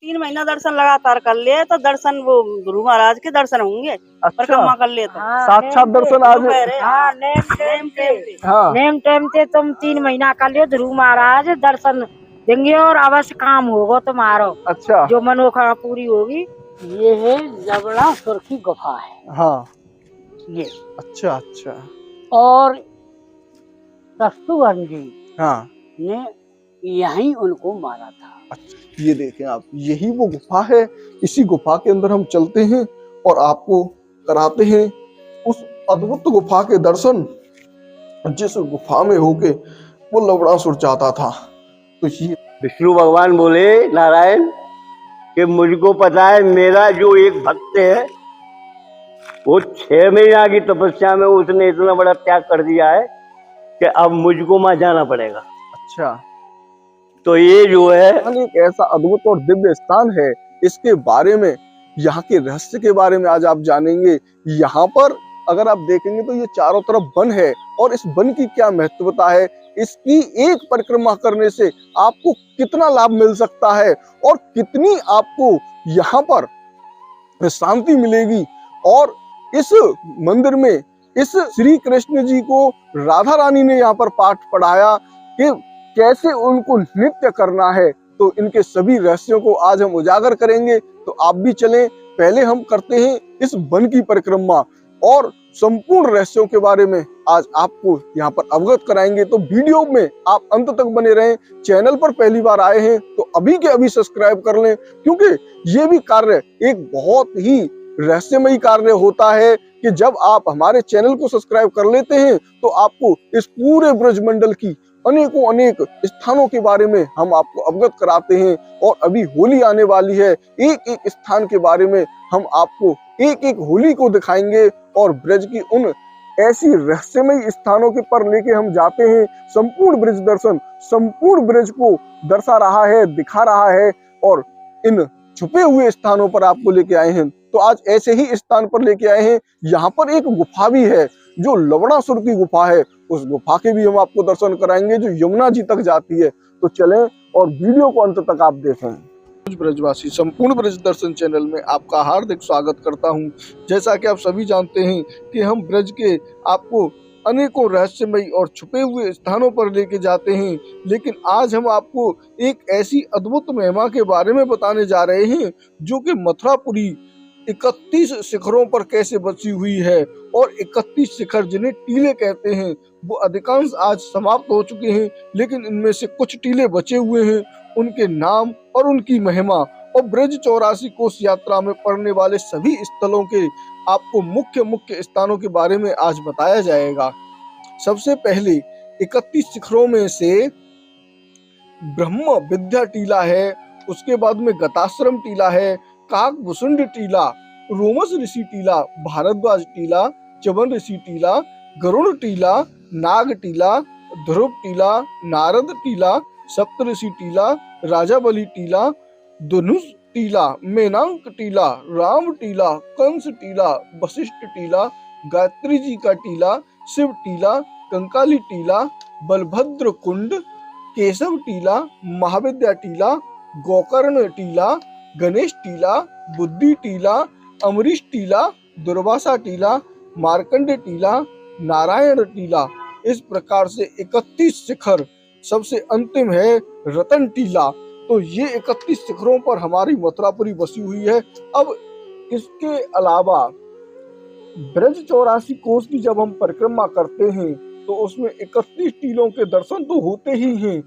3 महीना दर्शन लगातार कर लिए तो दर्शन वो गुरु महाराज के दर्शन होंगे। परिक्रमा कर लिए तो साक्षात दर्शन आज नेम टेम से तुम 3 महीना कर लियो, ध्रुव महाराज दर्शन देंगे और अवश्य काम होगा तुम्हारो। अच्छा, जो मनोकामना पूरी होगी। ये है लवणासुर की गुफा है। हाँ, ये अच्छा अच्छा, और कस्तूरबा जी हाँ, ने यहीं उनको मारा था। अच्छा, ये देखें आप, यही वो गुफा है। इसी गुफा के अंदर हम चलते हैं और आपको कराते हैं उस अद्भुत गुफा के दर्शन जिस गुफा में होके वो लवणासुर चाहता था। तो ये विष्णु भगवान बोले नारायण कि मुझको पता है मेरा जो एक भक्त है वो 6 महीना की तपस्या में उसने इतना बड़ा त्याग कर दिया है कि अब मुझको वहां जाना पड़ेगा। अच्छा, तो ये जो है एक ऐसा अद्भुत और दिव्य स्थान है, इसके बारे में, यहाँ के रहस्य के बारे में आज आप जानेंगे। यहाँ पर अगर आप देखेंगे तो ये चारों तरफ वन है और इस वन की क्या महत्वता है, इसकी एक परिक्रमा करने से आपको कितना लाभ मिल सकता है और कितनी आपको यहाँ पर शांति मिलेगी। और इस मंदिर में इस श्री कृष्ण जी को राधा रानी ने यहाँ पर पाठ पढ़ाया कि कैसे उनको नृत्य करना है। तो इनके सभी रहस्यों को आज हम उजागर करेंगे, तो आप भी चलें। पहले हम करते हैं इस वन की परिक्रमा और संपूर्ण रहस्यों के बारे में आज आपको यहाँ पर अवगत कराएंगे। तो वीडियो में आप अंत तक बने रहें। चैनल पर पहली बार आए हैं तो अभी के अभी सब्सक्राइब कर लें, क्योंकि ये भी कार्य एक बहुत ही रहस्यमयी कार्य होता है कि जब आप हमारे चैनल को सब्सक्राइब कर लेते हैं तो आपको इस पूरे ब्रजमंडल की अनेकों अनेक स्थानों के बारे में हम आपको अवगत कराते हैं। और अभी होली आने वाली है, एक एक स्थान के बारे में हम आपको एक एक होली को दिखाएंगे और ब्रज की उन ऐसी रहस्यमयी स्थानों के पर लेके हम जाते हैं। संपूर्ण ब्रज दर्शन संपूर्ण ब्रज को दर्शा रहा है, दिखा रहा है और इन छुपे हुए स्थानों पर आपको लेके आए हैं। तो आज ऐसे ही स्थान पर लेके आए हैं। यहाँ पर एक गुफा भी है जो लवणासुर की गुफा है, उस गुफा के भी हम आपको दर्शन कराएंगे जो यमुना जी तक जाती है। तो चलें और वीडियो को अंत तक आप देखें। ब्रजवासी संपूर्ण ब्रज दर्शन चैनल में आपका हार्दिक स्वागत करता हूं। जैसा कि आप सभी जानते हैं कि हम ब्रज के आपको अनेकों रहस्यमयी और छुपे हुए स्थानों पर लेके जाते हैं, लेकिन आज हम आपको एक ऐसी अद्भुत महिमा के बारे में बताने जा रहे हैं जो कि मथुरापुरी 31 शिखरों पर कैसे बची हुई है। और 31 शिखर जिन्हें टीले कहते हैं वो अधिकांश आज समाप्त हो चुके हैं, लेकिन इनमें से कुछ टीले बचे हुए हैं। उनके नाम और उनकी महिमा और ब्रज 84 कोस यात्रा में पड़ने वाले सभी स्थलों के आपको मुख्य स्थानों के बारे में आज बताया जाएगा। सबसे पहले 31 शिखरों में से ब्रह्म विद्या टीला है, उसके बाद में गताश्रम टीला है, काकभुसुंड टीला, रोमस ऋषि टीला, भारद्वाज टीला, च्यवन ऋषि टीला, गरुड़ टीला, नाग टीला, ध्रुव टीला, नारद टीला, सप्तऋषि टीला, राजा बलि टीला, धनुष टीला, मेनाक टीला, राम टीला, कंस टीला, वशिष्ठ टीला, गायत्री जी का टीला, शिव टीला, कंकाली टीला, बलभद्र कुंड, केशव टीला, महाविद्या टीला, गोकर्ण टीला, गणेश टीला, बुद्धि टीला, अमरीश टीला, दुर्वासा टीला, मार्कंड टीला, नारायण टीला। इस प्रकार से 31 शिखर। सबसे अंतिम है रतन टीला। तो ये 31 शिखरों पर हमारी मथुरापुरी बसी हुई है। अब इसके अलावा ब्रज 84 कोस की जब हम परिक्रमा करते हैं तो उसमें 31 टीलों के दर्शन तो होते ही हैं।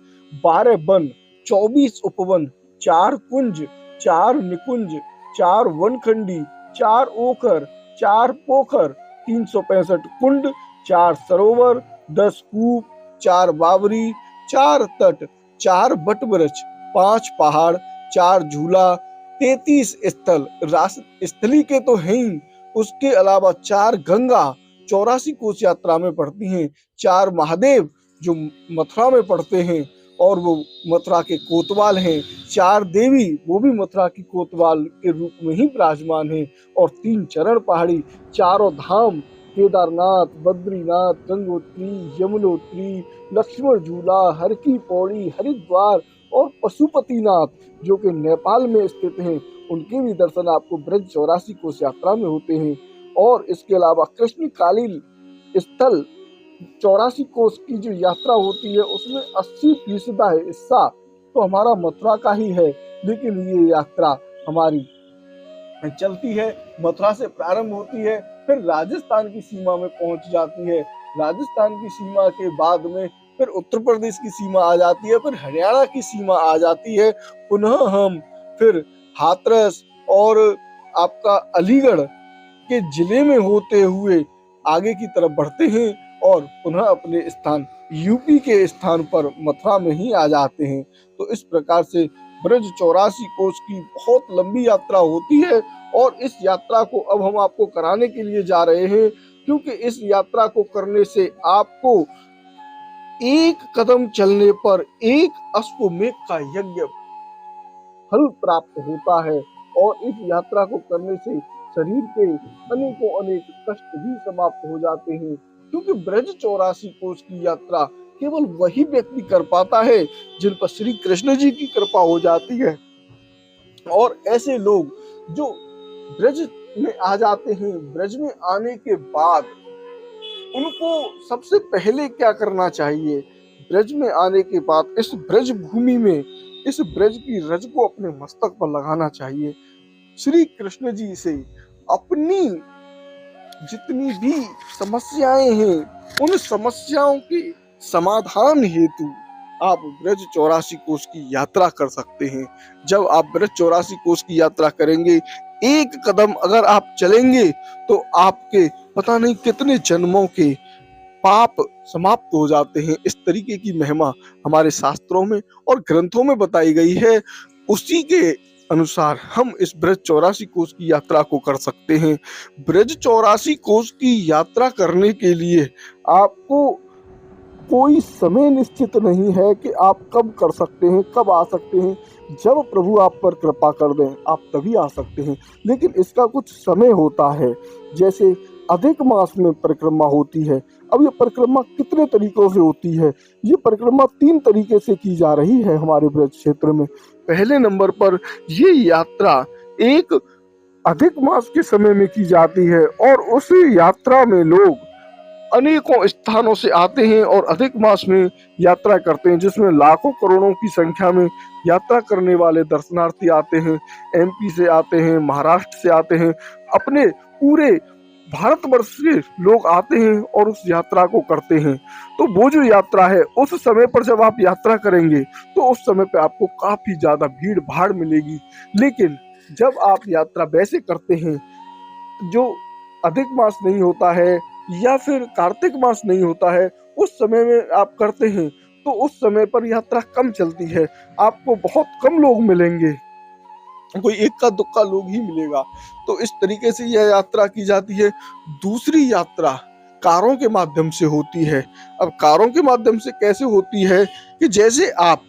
12 वन, 24 उपवन, 4 कुंज, 4 निकुंज, 4 वनखंडी, 4 ओकर, 4 पोखर, 365 कुंड, 4 सरोवर, 10 कूप, 4 बावरी, 4 तट, 4 बट वृक्ष, 5 पहाड़, 4 झूला, 33 स्थल रास स्थली के तो हैं ही, उसके अलावा 4 गंगा 84 कोस यात्रा में पड़ती हैं, 4 महादेव जो मथुरा में पड़ते हैं और वो मथुरा के कोतवाल हैं, 4 देवी वो भी मथुरा की कोतवाल के रूप में ही विराजमान हैं, और 3 चरण पहाड़ी, 4 धाम केदारनाथ, बद्रीनाथ, गंगोत्री, यमुनोत्री, लक्ष्मण झूला, हर की पौड़ी, हरिद्वार और पशुपतिनाथ जो कि नेपाल में स्थित हैं, उनके भी दर्शन आपको ब्रज 84 कोस यात्रा में होते हैं। और इसके अलावा कृष्णकालीन स्थल 84 कोस की जो यात्रा होती है उसमें 80% हिस्सा तो हमारा मथुरा का ही है, लेकिन ये यात्रा हमारी चलती है, मथुरा से प्रारंभ होती है, फिर राजस्थान की सीमा में पहुंच जाती है। राजस्थान की सीमा के बाद में फिर उत्तर प्रदेश की सीमा आ जाती है, फिर हरियाणा की सीमा आ जाती है। पुनः हम फिर हाथरस और आपका अलीगढ़ के जिले में होते हुए आगे की तरफ बढ़ते हैं और पुनः अपने स्थान यूपी के स्थान पर मथुरा में ही आ जाते हैं। तो इस प्रकार से ब्रज 84 कोस की बहुत लंबी यात्रा होती है और इस यात्रा को अब हम आपको कराने के लिए जा रहे हैं, क्योंकि इस यात्रा को करने से आपको एक कदम चलने पर एक अश्वमेध का यज्ञ फल प्राप्त होता है। और इस यात्रा को करने से शरीर के अनेकों अनेक कष्ट भी समाप्त हो जाते हैं, क्योंकि ब्रज 84 कोस की यात्रा केवल वही व्यक्ति कर पाता है जिन पर श्री कृष्ण जी की कृपा हो जाती है। और ऐसे लोग जो ब्रज में आ जाते हैं, ब्रज में आने के बाद उनको सबसे पहले क्या करना चाहिए? ब्रज में आने के बाद इस ब्रज भूमि में इस ब्रज की रज को अपने मस्तक पर लगाना चाहिए। श्री कृष्ण जी से अपनी जितनी भी समस्याएं हैं उन समस्याओं के समाधान हेतु आप ब्रज 84 कोस की यात्रा कर सकते हैं। जब आप ब्रज 84 कोस की यात्रा करेंगे, एक कदम अगर आप चलेंगे तो आपके पता नहीं कितने जन्मों के पाप समाप्त हो जाते हैं। इस तरीके की महिमा हमारे शास्त्रों में और ग्रंथों में बताई गई है। उसी के अनुसार हम इस ब्रज 84 कोस की यात्रा को कर सकते हैं। ब्रज 84 कोस की यात्रा करने के लिए आपको कोई समय निश्चित नहीं है कि आप कब कर सकते हैं, कब आ सकते हैं। जब प्रभु आप पर कृपा कर दें आप तभी आ सकते हैं, लेकिन इसका कुछ समय होता है। जैसे अधिक मास में परिक्रमा होती है। अब ये परिक्रमा कितने तरीकों से होती है? ये परिक्रमा 3 तरीके से की जा रही है हमारे ब्रज क्षेत्र में। पहले नंबर पर ये यात्रा एक अधिक मास के समय में की जाती है और उस यात्रा में लोग अनेकों स्थानों से आते हैं और अधिक मास में यात्रा करते हैं, जिसमें लाखों करोड़ों की संख्या में यात्रा करने वाले दर्शनार्थी आते हैं। एमपी से आते हैं, महाराष्ट्र से आते हैं, अपने पूरे भारतवर्ष से लोग आते हैं और उस यात्रा को करते हैं। तो वो जो यात्रा है उस समय पर जब आप यात्रा करेंगे तो उस समय पे आपको काफी ज्यादा भीड़ भाड़ मिलेगी। लेकिन जब आप यात्रा वैसे करते हैं जो अधिक मास नहीं होता है या फिर कार्तिक मास नहीं होता है, उस समय में आप करते हैं तो उस समय पर यात्रा कम चलती है, आपको बहुत कम लोग मिलेंगे, कोई इक्का दुक्का लोग ही मिलेगा। तो इस तरीके से यह यात्रा की जाती है। दूसरी यात्रा कारों के माध्यम से होती है। अब कारों के माध्यम से कैसे होती है कि जैसे आप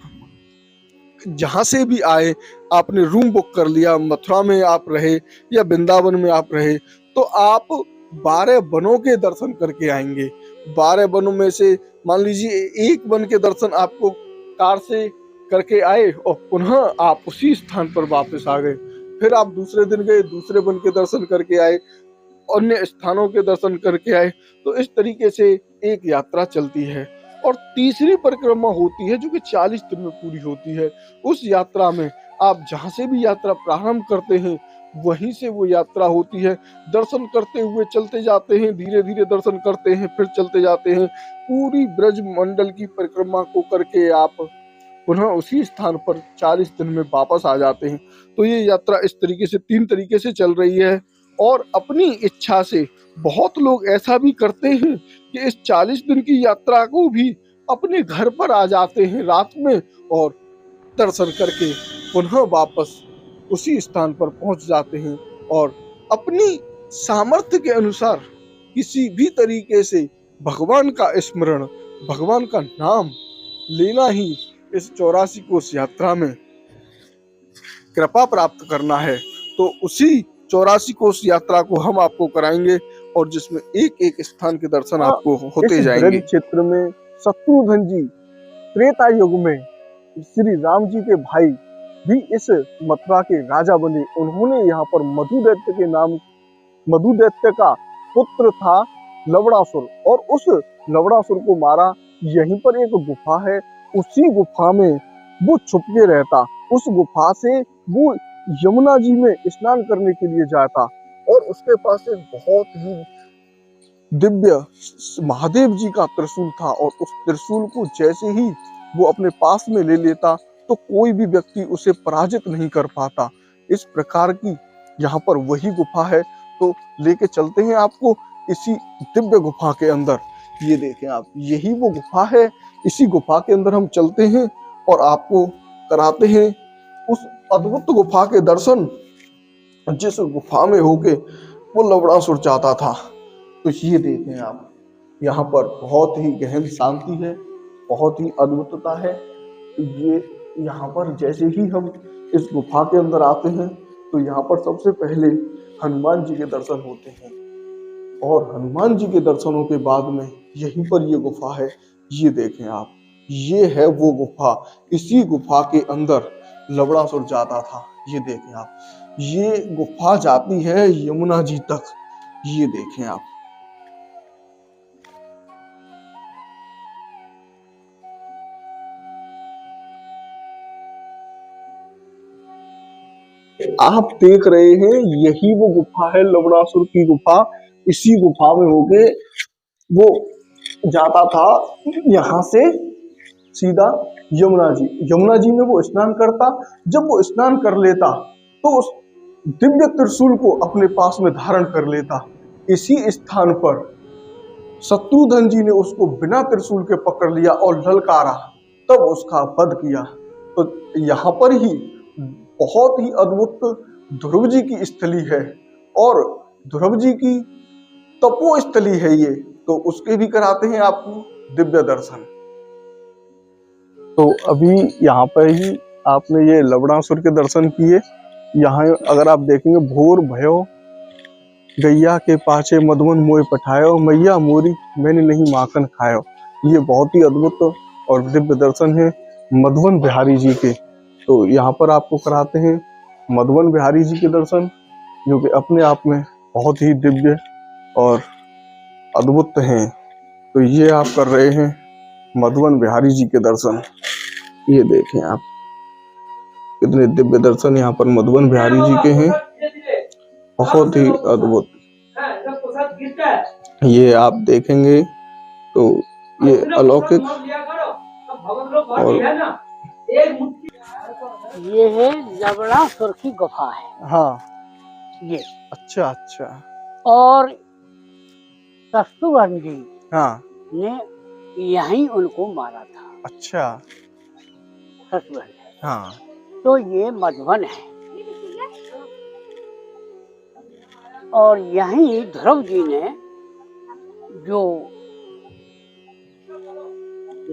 जहां से भी आए, आपने रूम बुक कर लिया, मथुरा में आप रहे या वृंदावन में आप रहे, तो आप 12 वनों के दर्शन करके आएंगे। 12 वनों में से मान लीजिए एक वन के दर्शन आपको कार से करके आए और पुनः आप उसी स्थान पर वापस आ गए। फिर आप दूसरे दिन गए, दूसरे वन के दर्शन करके आए, अन्य स्थानों के दर्शन करके आए। तो इस तरीके से एक यात्रा चलती है। और तीसरी परिक्रमा होती है जो कि 40 दिन में पूरी होती है। उस यात्रा में आप जहां से भी यात्रा प्रारंभ करते हैं वहीं से वो यात्रा होती है। दर्शन करते हुए चलते जाते हैं, धीरे धीरे दर्शन करते हैं, फिर चलते जाते हैं। पूरी ब्रज मंडल की परिक्रमा को करके आप पुनः उसी स्थान पर 40 दिन में वापस आ जाते हैं। तो ये यात्रा इस तरीके से 3 तरीके से चल रही है। और अपनी इच्छा से बहुत लोग ऐसा भी करते हैं कि इस 40 दिन की यात्रा को भी अपने घर पर आ जाते हैं रात में और दर्शन करके पुनः वापस उसी स्थान पर पहुंच जाते हैं। और अपनी सामर्थ्य के अनुसार किसी भी तरीके से भगवान का स्मरण, भगवान का नाम लेना ही इस 84 कोस यात्रा में कृपा प्राप्त करना है। तो उसी 84 कोस यात्रा को हम आपको कराएंगे और जिसमें एक एक स्थान के दर्शन आपको होते जाएंगे। क्षेत्र में शत्रुघ्न जी त्रेता युग में श्री राम जी के भाई भी इस मथुरा के राजा बने। उन्होंने यहाँ पर मधु दैत्य का पुत्र था लवणासुर, और उस लवणासुर को मारा। यहीं पर एक गुफा है, उसी गुफा में वो छुप के रहता। उस गुफा से वो यमुना जी में स्नान करने के लिए जाता, और उसके पास एक बहुत ही दिव्य महादेव जी का त्रिशूल था, और उस त्रिशूल को जैसे ही वो अपने पास में ले लेता तो कोई भी व्यक्ति उसे पराजित नहीं कर पाता। इस प्रकार की यहाँ पर वही गुफा है। तो लेके चलते हैं आपको इसी दिव्य गुफा के अंदर। ये देखें आप, यही वो गुफा है। इसी गुफा के अंदर हम चलते हैं और आपको कराते हैं उस अद्भुत गुफा के दर्शन, जिस गुफा में होके वो लवणासुर चाहता था। तो ये देखें आप, यहाँ पर बहुत ही गहन शांति है, बहुत ही अद्भुतता है। ये यहाँ पर जैसे ही हम इस गुफा के अंदर आते हैं तो यहाँ पर सबसे पहले हनुमान जी के दर्शन होते हैं, और हनुमान जी के दर्शनों के बाद में यहीं पर ये गुफा है। ये देखें आप, ये है वो गुफा। इसी गुफा के अंदर लवणासुर जाता था। ये देखें आप, ये गुफा जाती है यमुना जी तक। ये देखें आप देख रहे हैं, यही वो गुफा है, लवणासुर की गुफा। इसी गुफा में होके वो जाता था यहाँ से सीधा यमुना जी। यमुना जी में वो स्नान करता। जब वो स्नान कर लेता तो उस दिव्य त्रिशूल को अपने पास में धारण कर लेता। इसी स्थान पर शत्रुघ्न जी ने उसको बिना त्रिशूल के पकड़ लिया और ललकारा, तब उसका वध किया। तो यहाँ पर ही बहुत ही अद्भुत ध्रुव जी की स्थली है, और ध्रुव जी की तपो स्थली है ये। तो उसके भी कराते हैं आपको दिव्य दर्शन। तो अभी यहाँ पर ही आपने ये लवणासुर के दर्शन किए। यहाँ अगर आप देखेंगे, भोर भयो गैया के पाछे मधुवन मोय पठायो, मैया मोरी मैंने नहीं माखन खायो। ये बहुत ही अद्भुत और दिव्य दर्शन है मधुवन बिहारी जी के। तो यहाँ पर आपको कराते हैं मधुवन बिहारी जी के दर्शन, जो कि अपने आप में बहुत ही दिव्य और अद्भुत हैं। तो ये आप कर रहे हैं मधुवन बिहारी जी के दर्शन। ये देखें आप, कितने दिव्य दर्शन यहाँ पर मधुवन बिहारी जी के हैं, बहुत ही अद्भुत। ये आप देखेंगे तो ये अलौकिक, और ये है लवणासुर की गुफा है। हाँ, ये अच्छा अच्छा। और शत्रुघ्न जी हाँ, ने यहीं उनको मारा था। अच्छा। शत्रुघ्न, हाँ, तो ये मधुवन है, और यहीं ध्रुव जी ने जो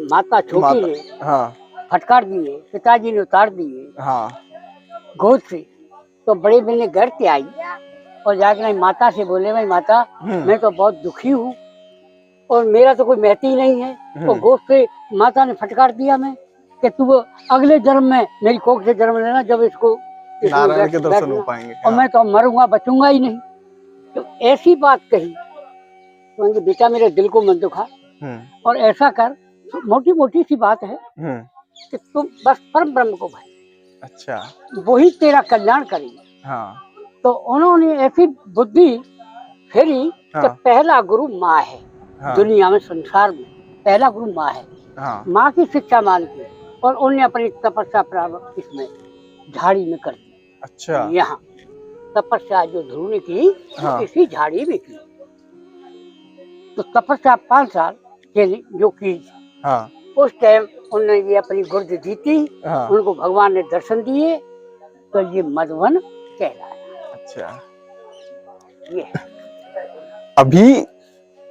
माता छोटी ने हाँ, फटकार दिए, पिताजी ने उतार दिए हाँ, गोद से, तो बड़े बहन ने घर पे आई और जाकर माता से बोले, भाई माता मैं तो बहुत दुखी हूँ और मेरा तो कोई महती ही नहीं है। तो गोद से माता ने फटकार दिया मैं कि तू अगले जन्म में मेरी कोख से जन्म लेना, जब इसको नारायण के दर्शन हो पाएंगे। और मैं तो मरूंगा, बचूंगा ही नहीं। तो ऐसी बात कही तो बेटा मेरे दिल को मत दुखा, और ऐसा कर, मोटी मोटी सी बात है कि तुम बस परम ब्रह्म को भाई, अच्छा, वही तेरा कल्याण करेंगे। हाँ, तो उन्होंने ऐसी बुद्धि फेरी कि पहला गुरु माँ है। हाँ, दुनिया में, संसार में पहला गुरु माँ है। हाँ, माँ की शिक्षा मान के, और उन्होंने अपनी तपस्या प्रारंभ इसमें झाड़ी में कर दी। अच्छा, यहाँ तपस्या जो ध्रुव ने की, हाँ, इसी झाड़ी में की। तो तपस्या 5 साल के जो की, हाँ, उस टाइम उन्होंने ये अपनी गुर्द दी थी। हाँ, उनको भगवान ने दर्शन दिए, तो ये मधुवन कहलाया। अच्छा। ये अभी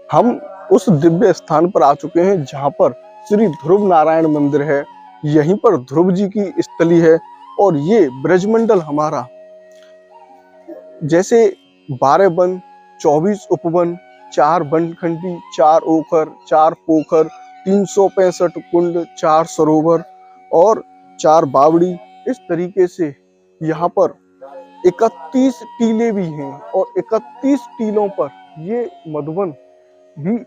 हम उस दिव्य स्थान पर आ चुके हैं जहाँ पर श्री ध्रुव नारायण मंदिर है। यहीं पर ध्रुव जी की स्थली है, और ये ब्रजमंडल हमारा, जैसे 12 वन, 24 उपवन, 4 बनखंडी, 4 ओखर, 4 पोखर, 365 कुंड, 4 सरोवर और 4 बावड़ी, इस तरीके से यहाँ पर 31 टीले भी हैं और 31 टीलों पर ये मधुबन भी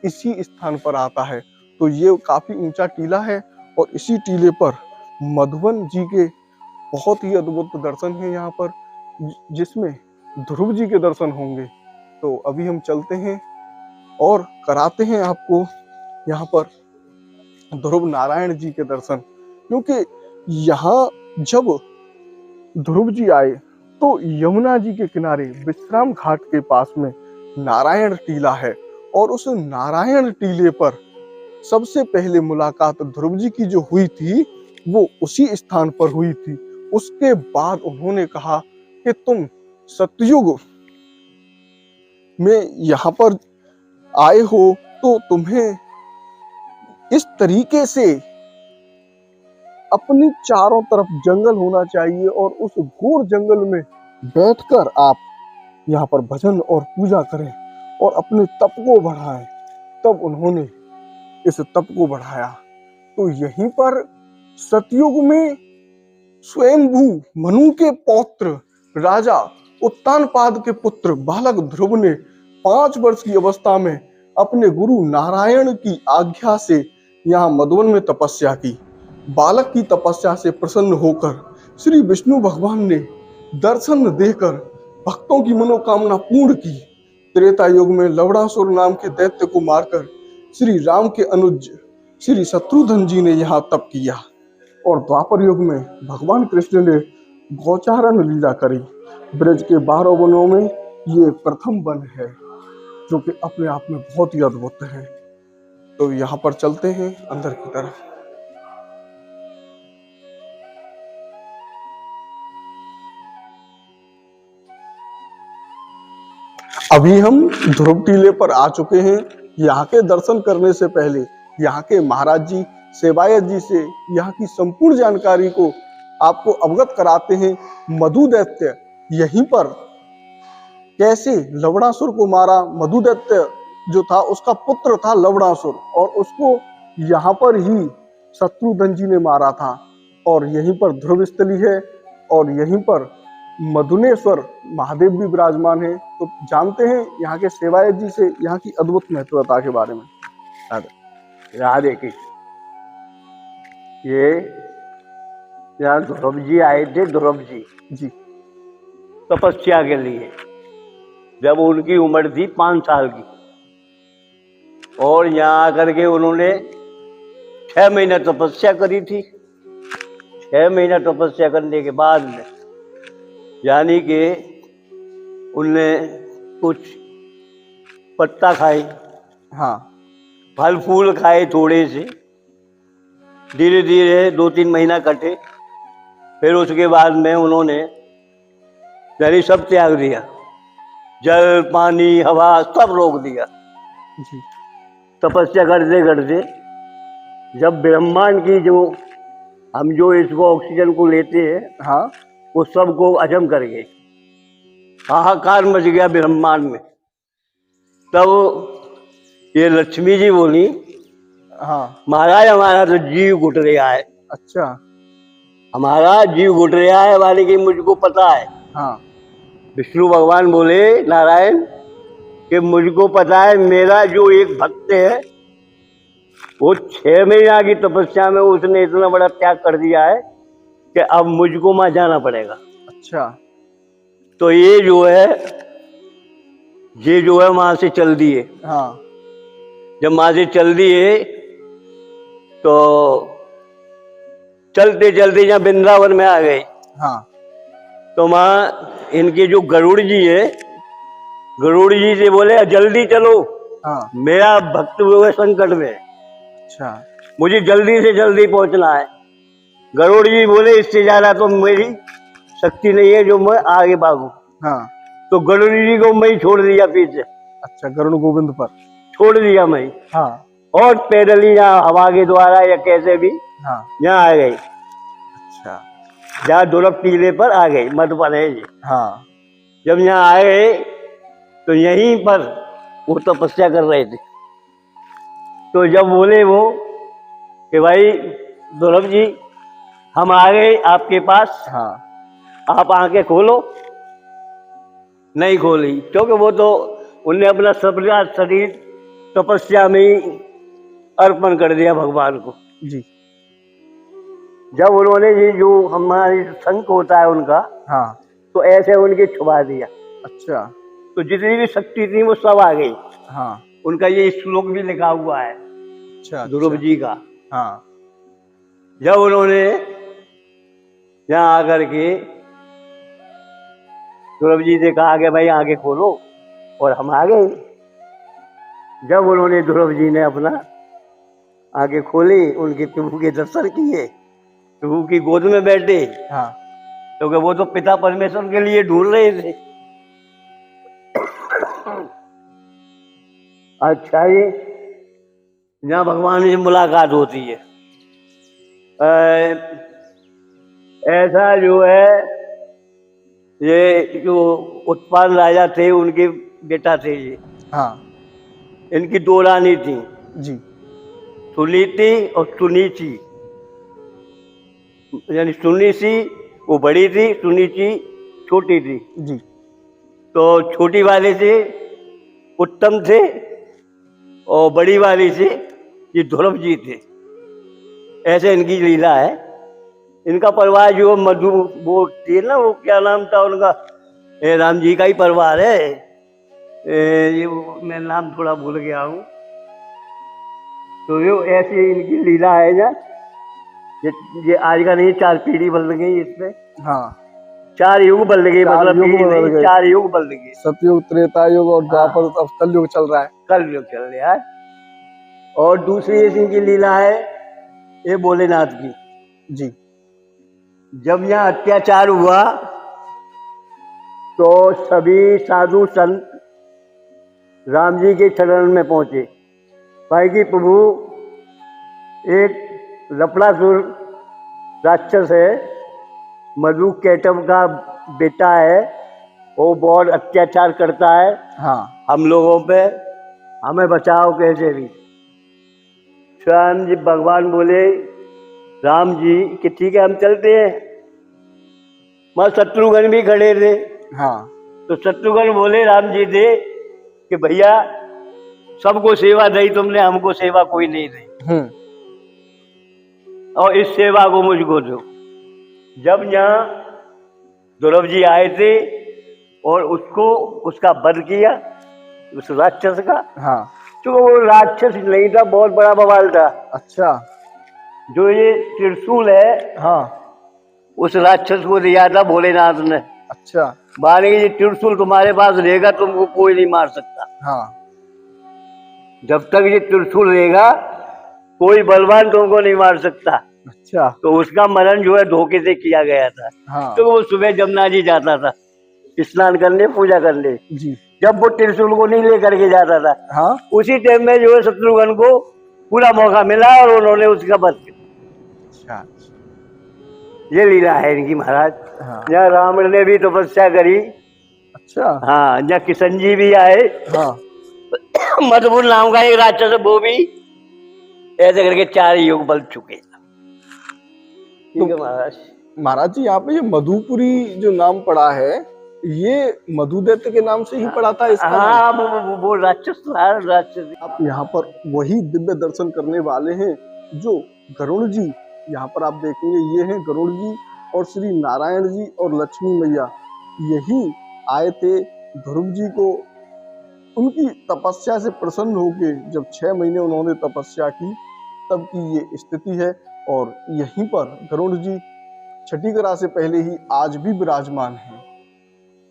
इसी स्थान पर आता है। तो ये काफी ऊंचा टीला है और इसी टीले पर मधुबन जी के बहुत ही अद्भुत दर्शन है यहाँ पर, जिसमें ध्रुव जी के दर्शन होंगे। तो अभी हम चलते हैं और कराते हैं आपको यहाँ पर ध्रुव नारायण जी के दर्शन, क्योंकि यहाँ जब ध्रुव जी आए तो यमुना जी के किनारे विश्राम घाट के पास में नारायण टीला है और उस नारायण टीले पर सबसे पहले मुलाकात ध्रुव जी की जो हुई थी वो उसी स्थान पर हुई थी। उसके बाद उन्होंने कहा कि तुम सतयुग में यहाँ पर आए हो तो तुम्हें इस तरीके से अपनी चारों तरफ जंगल होना चाहिए और उस घोर जंगल में बैठकर आप यहाँ पर भजन और पूजा करें और अपने तप को बढ़ाएं। तब उन्होंने इस तप को बढ़ाया। तो यहीं पर सतयुग में स्वयंभू मनु के पौत्र राजा उत्तानपाद के पुत्र बालक ध्रुव ने 5 वर्ष की अवस्था में अपने गुरु नारायण की आज्ञा से यहाँ मधुबन में तपस्या की। बालक की तपस्या से प्रसन्न होकर श्री विष्णु भगवान ने दर्शन देकर भक्तों की मनोकामना पूर्ण की। त्रेता युग में लवणासुर नाम के दैत्य को मारकर श्री राम के अनुज श्री शत्रुघ्न जी ने यहाँ तप किया और द्वापर युग में भगवान कृष्ण ने गौचारण लीला करी। ब्रज के 12 वनों में ये प्रथम वन है जो कि अपने आप में बहुत ही अद्भुत है। तो यहाँ पर चलते हैं अंदर की तरफ। अभी हम ध्रुव टीले पर आ चुके हैं। यहाँ के दर्शन करने से पहले यहाँ के महाराज जी सेवायत जी से यहाँ की संपूर्ण जानकारी को आपको अवगत कराते हैं। मधु दैत्य यहीं पर कैसे लवणासुर को मारा। मधु दैत्य जो था उसका पुत्र था लवणासुर और उसको यहाँ पर ही शत्रुघ्न जी ने मारा था और यहीं पर ध्रुव स्थली है और यहीं पर मधुनेश्वर महादेव भी विराजमान है। तो जानते हैं यहाँ के सेवायत जी से यहाँ की अद्भुत महत्वता के बारे में। राधे कृष्ण। ये यहाँ ध्रुव जी आए थे, ध्रुव जी तपस्या के लिए, जब उनकी उम्र थी 5 साल की और यहाँ आकर के उन्होंने 6 महीना तपस्या करी थी। 6 महीना तपस्या करने के बाद में यानी कि उनने कुछ पत्ता खाए, हाँ, फल फूल खाए थोड़े से। धीरे धीरे 2-3 महीना कटे, फिर उसके बाद में उन्होंने यानी सब त्याग दिया, जल पानी हवा सब रोक दिया जी। तपस्या करते करते जब ब्रह्मांड की हम जो इसको ऑक्सीजन को लेते हैं, हाँ, वो सबको हजम कर गए, हाहाकार मच गया ब्रह्मांड में। तब ये लक्ष्मी जी बोली, हाँ, महाराज हमारा तो जीव घुट रहा है। अच्छा, हमारा जीव घुट रहा है वाले की मुझको पता है। हाँ, विष्णु भगवान बोले नारायण कि मुझको पता है, मेरा जो एक भक्त है वो 6 महीना की तपस्या में उसने इतना बड़ा त्याग कर दिया है कि अब मुझको वहां जाना पड़ेगा। अच्छा, तो ये जो है वहां से चल दिए। हाँ, जब वहां से चल दिए तो चलते चलते यहाँ वृंदावन में आ गए। हाँ, तो वहां इनके जो गरुड़ जी है, गरुड़ जी से बोले जल्दी चलो, हाँ, मेरा भक्त जो है संकट में, अच्छा, मुझे जल्दी से जल्दी पहुंचना है। गरुड़ जी बोले इससे ज्यादा तो मेरी शक्ति नहीं है जो मैं आगे भागू। हाँ, तो गरुड़ जी को मैं छोड़ दिया पीछे, अच्छा, गरुड़ गोविंद पर, छोड़ दिया मैं, हाँ, और पैदल ही यहाँ हवा के द्वारा या कैसे भी हाँ, यहाँ आ गई। अच्छा, जहाँ ध्रुव टीले पर आ गई, मधुबन है जी। हाँ, जब यहाँ आए तो यहीं पर वो तपस्या कर रहे थे। तो जब बोले वो कि भाई ध्रुव जी हम आ गए आपके पास, हाँ आप आंखें खोलो। नहीं खोली, क्योंकि वो तो उनने अपना सबका शरीर तपस्या में ही अर्पण कर दिया भगवान को। जी। जब उन्होंने ये जो हमारी शंख होता है उनका, हाँ। तो ऐसे उनके छुपा दिया, अच्छा। तो जितनी भी शक्ति थी वो सब आ गई। हाँ। उनका ये श्लोक भी लिखा हुआ है अच्छा। ध्रुव अच्छा। जी का। हाँ। जब उन्होंने यहाँ आकर के ध्रुव जी से कहा कि भाई आगे खोलो, और हम आ गए। जब उन्होंने ध्रुव जी ने अपना आगे खोली, उनके प्रभु के दर्शन किए, प्रभु की गोद में बैठे, हाँ। क्योंकि वो तो पिता परमेश्वर के लिए ढूंढ रहे थे। अच्छा, ये जहाँ भगवान से मुलाकात होती है, ऐसा जो है, ये जो उत्पल राजा थे उनके बेटा थे ये। हाँ। इनकी दो रानी थी, जी। सुनीति और सुनीति। यानी सुनीति वो बड़ी थी, सुनीति छोटी थी। जी। तो छोटी वाले से उत्तम थे और बड़ी वाली से ये ध्रुव जी थे। ऐसे इनकी लीला है। इनका परिवार जो मधु वो थे ना, वो क्या नाम था उनका, राम जी का ही परिवार है। ये मैं नाम थोड़ा भूल गया हूँ। तो ये ऐसी इनकी लीला है ना, ये आज का नहीं, 4 पीढ़ी बदल गई इसमें। हाँ। 4 युग बदल गए, 4 मतलब युग पीढ़ी बदल नहीं, गए। 4 युग बदल गए। सतयुग, त्रेता युग और द्वापर, अब कलयुग चल रहा है। कलयुग चल रहा है। और दूसरी इनकी लीला है ये भोलेनाथ की। जी। जब यहाँ अत्याचार हुआ तो सभी साधु संत राम जी के चरण में पहुंचे। भाई की प्रभु, एक लपड़ासुर राक्षस है, मधु कैटव का बेटा है, वो बहुत अत्याचार करता है हाँ। हम लोगों पे, हमें बचाओ कैसे भी। स्वयं जी भगवान बोले राम जी कि ठीक है हम चलते हैं। वहाँ शत्रुघ्न भी खड़े थे। हाँ। तो शत्रुघ्न बोले राम जी से कि भैया सबको सेवा दी तुमने, हमको सेवा कोई नहीं दी, और इस सेवा को मुझको दो। जब यहाँ ध्रुव जी आए थे और उसको उसका वध किया, उस राक्षस का। हाँ। तो वो राक्षस नहीं था, बहुत बड़ा बवाल था। अच्छा। जो ये त्रिशूल है, हाँ। उस राक्षस को दिया था भोलेनाथ ने। अच्छा। माने ये त्रिशूल तुम्हारे पास रहेगा, तुमको कोई नहीं मार सकता। हाँ। जब तक ये त्रिशूल रहेगा कोई बलवान तुमको नहीं मार सकता। अच्छा। तो उसका मरण जो है धोखे से किया गया था। हाँ। तो वो सुबह जमुना जी जाता था स्नान करने, पूजा करने। जी। जब वो त्रिशूल को नहीं लेकर के जाता था, हाँ। उसी टाइम में जो है शत्रुघ्न को पूरा मौका मिला और उन्होंने उसका वध किया। अच्छा। ये लीला है इनकी महाराज। हाँ। जहाँ रावण ने भी तपस्या करी। अच्छा। हाँ, जहाँ किशन जी भी आए। हाँ। मधुपुर नाम का एक राक्षस है, वो भी ऐसे करके 4 युग बल चुके। ठीक है महाराज। महाराज जी, यहाँ पे ये मधुपुरी जो नाम पड़ा है, ये मधुदैत्य के नाम से ही पड़ा था इसका नाम? हाँ, वो राक्षस था, राक्षस। आप यहाँ पर वही दिव्य दर्शन करने वाले हैं जो गरुड़ जी, यहाँ पर आप देखेंगे ये हैं गरुड़ जी और श्री नारायण जी और लक्ष्मी मैया। यही आए थे ध्रुव जी को उनकी तपस्या से प्रसन्न होके, जब 6 महीने उन्होंने तपस्या की तब की ये स्थिति है। और यहीं पर गरुड़ जी छठी ग्रह से पहले ही आज भी विराजमान हैं।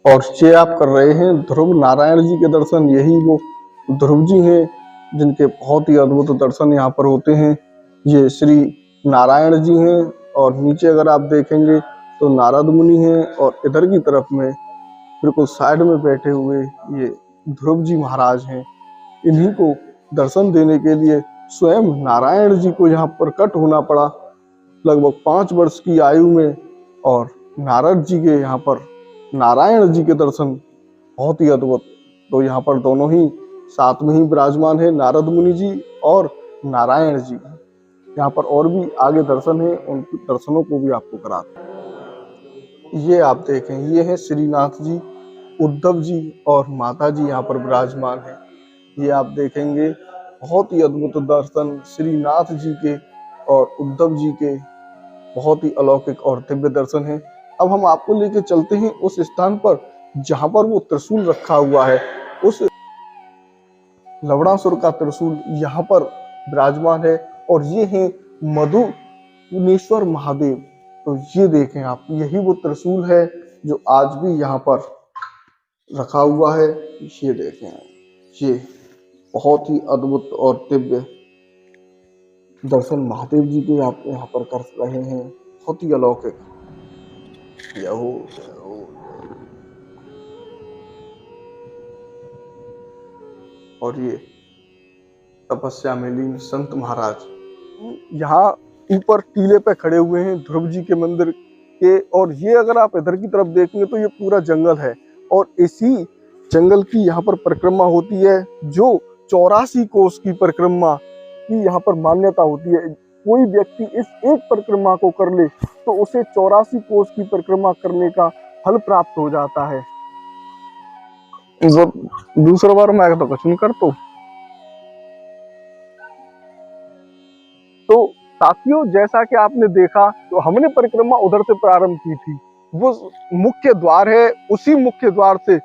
और ये आप कर रहे हैं ध्रुव नारायण जी के दर्शन। यही वो ध्रुव जी हैं जिनके बहुत ही अद्भुत दर्शन यहाँ पर होते हैं। ये श्री नारायण जी हैं और नीचे अगर आप देखेंगे तो नारद मुनि हैं, और इधर की तरफ में बिल्कुल साइड में बैठे हुए ये ध्रुव जी महाराज हैं। इन्हीं को दर्शन देने के लिए स्वयं नारायण जी को यहाँ पर प्रकट होना पड़ा लगभग 5 वर्ष की आयु में। और नारद जी के यहाँ पर नारायण जी के दर्शन बहुत ही अद्भुत। तो यहाँ पर दोनों ही साथ में ही विराजमान है, नारद मुनि जी और नारायण जी। यहाँ पर और भी आगे दर्शन है, उन दर्शनों को भी आपको कराते हैं। ये आप देखें, ये है श्रीनाथ जी, उद्धव जी और माता जी यहाँ पर विराजमान है। ये आप देखेंगे बहुत ही अद्भुत दर्शन श्रीनाथ जी के और उद्धव जी के, बहुत ही अलौकिक और दिव्य दर्शन है। अब हम आपको लेके चलते हैं उस स्थान पर जहां पर वो त्रिशूल रखा हुआ है। उस लवणासुर का त्रिशूल यहाँ पर विराजमान है और ये है मधुनेश्वर महादेव। तो ये देखें आप, यही वो त्रिशूल है जो आज भी यहाँ पर रखा हुआ है। ये देखें, ये बहुत ही अद्भुत और दिव्य दर्शन महादेव जी के आप यहाँ पर कर रहे हैं, बहुत ही अलौकिक। यहो यहो। और ये तपस्या में लीन संत महाराज यहाँ ऊपर टीले पे खड़े हुए हैं ध्रुव जी के मंदिर के। और ये अगर आप इधर की तरफ देखेंगे तो ये पूरा जंगल है और इसी जंगल की यहाँ पर परिक्रमा होती है, जो 84 कोस की परिक्रमा की यहाँ पर मान्यता होती है। कोई व्यक्ति इस एक परिक्रमा को कर ले तो उसे 84 कोस की परिक्रमा करने का फल प्राप्त हो जाता है। दूसरा बार मैं तो कुछ नहीं करता। तो साथियों, जैसा कि आपने देखा, तो हमने परिक्रमा उधर से प्रारंभ की थी। वो मुख्य द्वार है, उसी मुख्य द्वार से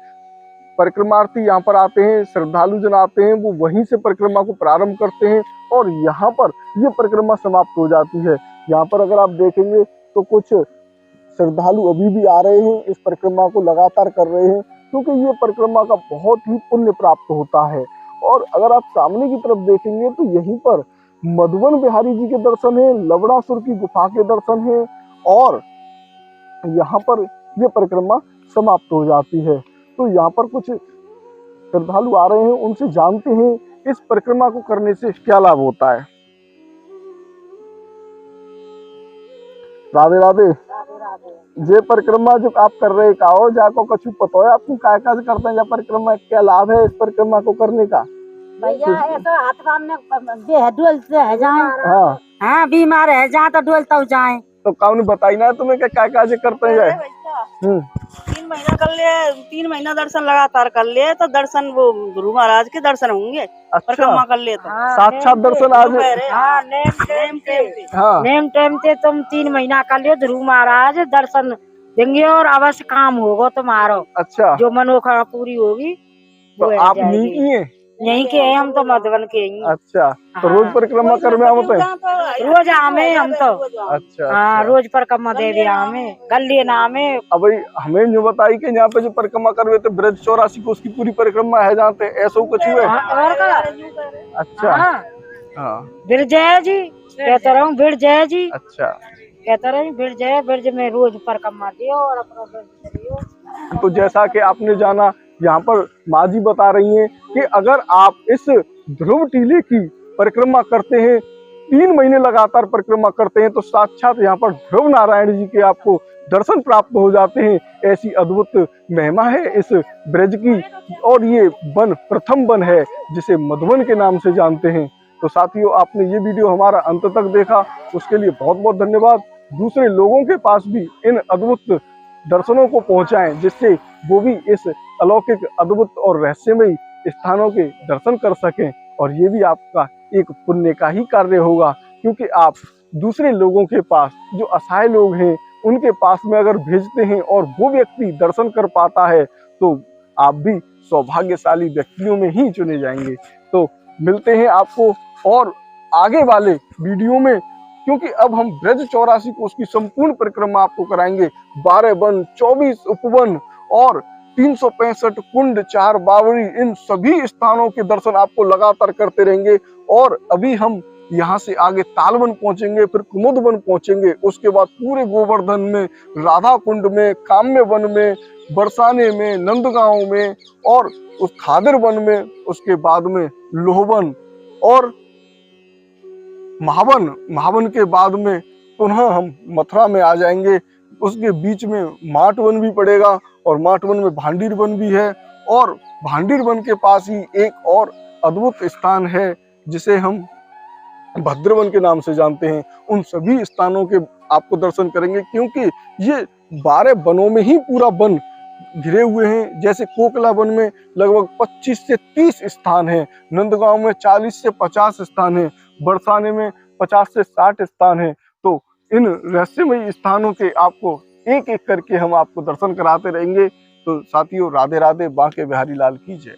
परिक्रमार्थी यहाँ पर आते हैं, श्रद्धालु जन आते हैं, वो वहीं से परिक्रमा को प्रारंभ करते हैं और यहाँ पर ये परिक्रमा समाप्त हो जाती है। यहाँ पर अगर आप देखेंगे तो कुछ श्रद्धालु अभी भी आ रहे हैं, इस परिक्रमा को लगातार कर रहे हैं, क्योंकि ये परिक्रमा का बहुत ही पुण्य प्राप्त होता है। और अगर आप सामने की तरफ देखेंगे तो यहीं पर मधुवन बिहारी जी के दर्शन है, लवणासुर की गुफा के दर्शन है और यहाँ पर ये परिक्रमा समाप्त हो जाती है। तो यहाँ पर कुछ श्रद्धालु आ रहे हैं, उनसे जानते हैं इस परिक्रमा को करने से क्या लाभ होता है। राधे राधे। ये परिक्रमा जो आप कर रहे हो, जाको कुछ पता है आपको क्या क्या करते हैं, परिक्रमा क्या लाभ है इस परिक्रमा को करने का? भैया ऐसा हाथ पाँव में डोलते है जाए, हाँ बीमार है जाए तो डोलता हो जाए। तो कौन बताई ना तुम्हें क्या क्या करते हैं? 3 महीना कर लिए, 3 महीना दर्शन लगातार कर लिए तो दर्शन वो गुरु महाराज के दर्शन होंगे। परिक्रमा कर लिए तो साक्षात दर्शन आज। हाँ नेम टाइम से तुम 3 महीना कर लियो, ध्रुव महाराज दर्शन देंगे और अवश्य काम होगा तुम्हारा। अच्छा, जो मनोकामना पूरी होगी। तो आप नहीं यहीं के हैं हम तो, मधुबन के ही। अच्छा, तो रोज परिक्रमा कर में आवते हैं? रोज आमे हम तो। अच्छा, हाँ रोज परिक्रमा देवी आमे गली नामे। अब हमें जो बताई कि यहाँ पे जो परिक्रमा करवे तो ब्रज 84 को उसकी पूरी परिक्रमा है जानते, ऐसा कुछ हुए? और का? अच्छा हाँ, बिरजय जी कहते रहूं, बिरजय जी अच्छा कहते रहे बिरजय, ब्रज में रोज परिक्रमा दियो और अपना ब्रज करियो। तो जैसा कि आपने जाना, यहाँ पर माँ जी बता रही हैं कि अगर आप इस ध्रुव टीले की परिक्रमा करते हैं, 3 महीने लगातार परिक्रमा करते हैं, तो साक्षात यहाँ पर ध्रुव नारायण जी के आपको दर्शन प्राप्त हो जाते हैं। ऐसी अद्भुत महिमा है इस ब्रज की और ये वन प्रथम वन है जिसे मधुवन के नाम से जानते हैं। तो साथियों, आपने ये वीडियो हमारा अंत तक देखा, उसके लिए बहुत बहुत धन्यवाद। दूसरे लोगों के पास भी इन अद्भुत दर्शनों को पहुंचाएं, जिससे वो भी इस अलौकिक, अद्भुत और रहस्यमयी स्थानों के दर्शन कर सकें। और ये भी आपका एक पुण्य का ही कार्य होगा, क्योंकि आप दूसरे लोगों के पास, जो असहाय लोग हैं, उनके पास में अगर भेजते हैं और वो व्यक्ति दर्शन कर पाता है, तो आप भी सौभाग्यशाली व्यक्तियों में ही चुने जाएंगे। तो मिलते हैं आपको और आगे वाले वीडियो में, क्योंकि अब हम ब्रज 84 को उसकी संपूर्ण परिक्रमा आपको कराएंगे। 12 वन, 24 उपवन और 365 कुंड, 4 बावड़ी, इन सभी स्थानों के दर्शन आपको लगातार करते रहेंगे। और अभी हम यहाँ से आगे तालवन पहुंचेंगे, फिर कुमुद वन पहुंचेंगे, उसके बाद पूरे गोवर्धन में, राधा कुंड में, काम्य वन में, बरसाने में, नंदगांव में और उस खादर वन में, उसके बाद में लोहवन और महावन के बाद में पुनः हम मथुरा में आ जाएंगे। उसके बीच में माट वन भी पड़ेगा और माट वन में भांडीर वन भी है। और भांडीर वन के पास ही एक और अद्भुत स्थान है जिसे हम भद्रवन के नाम से जानते हैं, उन सभी स्थानों के आपको दर्शन करेंगे, क्योंकि ये 12 वनों में ही पूरा वन घिरे हुए हैं। जैसे कोकला वन में लगभग 25 से 30 स्थान हैं, नंदगांव में 40 से 50 स्थान हैं, बरसाने में 50 से 60 स्थान हैं। तो इन रहस्यमयी स्थानों के आपको एक एक करके हम आपको दर्शन कराते रहेंगे। तो साथियों, राधे राधे, बांके बिहारी लाल की जय।